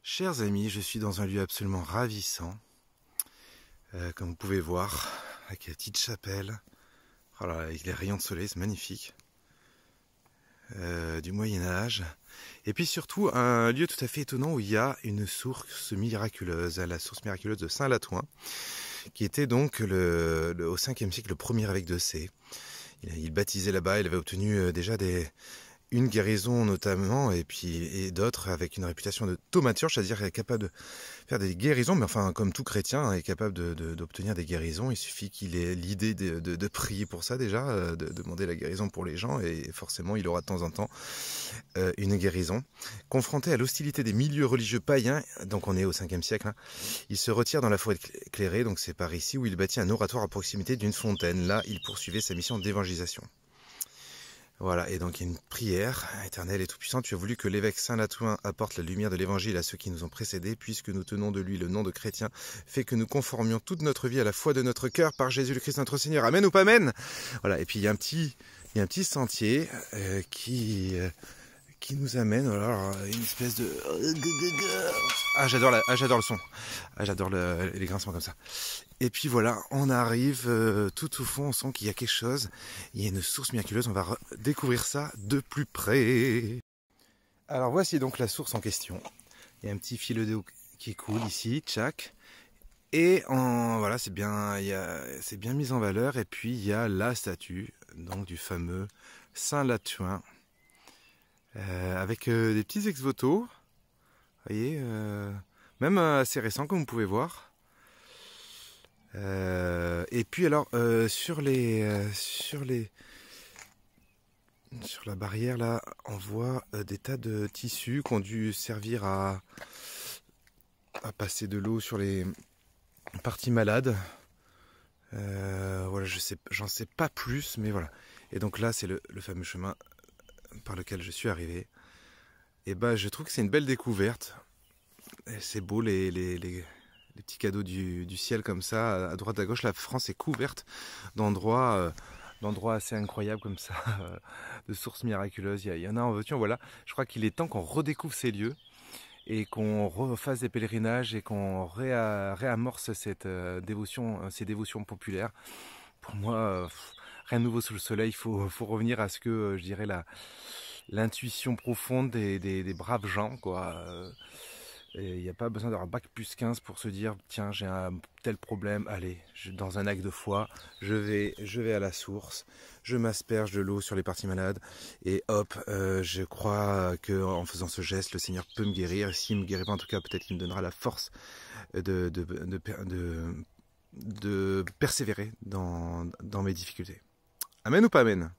Chers amis, je suis dans un lieu absolument ravissant, comme vous pouvez voir, avec la petite chapelle. Oh là là, avec les rayons de soleil, c'est magnifique. Du Moyen-Âge. Et puis surtout, un lieu tout à fait étonnant où il y a une source miraculeuse, la source miraculeuse de Saint-Latouin, qui était donc au 5e siècle le premier évêque de Sées. Il baptisait là-bas, il avait obtenu déjà une guérison notamment, et d'autres avec une réputation de thaumaturge, c'est-à-dire qu'il est capable de faire des guérisons, mais enfin comme tout chrétien est capable d'obtenir des guérisons. Il suffit qu'il ait l'idée de prier pour ça déjà, de demander la guérison pour les gens, et forcément il aura de temps en temps une guérison. Confronté à l'hostilité des milieux religieux païens, donc on est au 5e siècle, hein, il se retire dans la forêt éclairée, donc c'est par ici, où il bâtit un oratoire à proximité d'une fontaine. Là, il poursuivait sa mission d'évangélisation. Voilà, et donc il y a une prière. Éternel et tout-puissant, tu as voulu que l'évêque Saint-Latouin apporte la lumière de l'évangile à ceux qui nous ont précédés, puisque nous tenons de lui le nom de chrétien, fait que nous conformions toute notre vie à la foi de notre cœur par Jésus le Christ notre Seigneur. Amen ou pas amen? Voilà, et puis il y a un petit sentier qui nous amène, alors, une espèce de... Ah, j'adore le son. Ah, j'adore les grincements comme ça. Et puis voilà, on arrive tout au fond, on sent qu'il y a quelque chose. Il y a une source miraculeuse, on va découvrir ça de plus près. Alors voici donc la source en question. Il y a un petit fil d'eau qui coule ici, tchac. Et voilà, c'est bien mis en valeur. Et puis il y a la statue donc du fameux Saint-Latouin. Avec des petits ex-voto. Vous voyez, même assez récent comme vous pouvez voir. Et puis alors sur la barrière là, on voit des tas de tissus qui ont dû servir à passer de l'eau sur les parties malades. Voilà, j'en sais pas plus, mais voilà. Et donc là, c'est le fameux chemin par lequel je suis arrivé. Et ben, je trouve que c'est une belle découverte. C'est beau les petits cadeaux du ciel comme ça, à droite à gauche. La France est couverte d'endroits assez incroyables comme ça, de sources miraculeuses. Il y en a en voiture, voilà. Je crois qu'il est temps qu'on redécouvre ces lieux et qu'on refasse des pèlerinages et qu'on réamorce ces dévotions populaires. Pour moi, rien de nouveau sous le soleil. Il faut revenir à ce que, je dirais, l'intuition profonde des braves gens, quoi. Et il n'y a pas besoin d'avoir bac plus 15 pour se dire tiens, j'ai un tel problème, allez, dans un acte de foi, je vais à la source, je m'asperge de l'eau sur les parties malades et hop, je crois qu'en faisant ce geste, le Seigneur peut me guérir. Et s'il ne me guérit pas, en tout cas, peut-être qu'il me donnera la force de persévérer dans mes difficultés. Amen ou pas amen?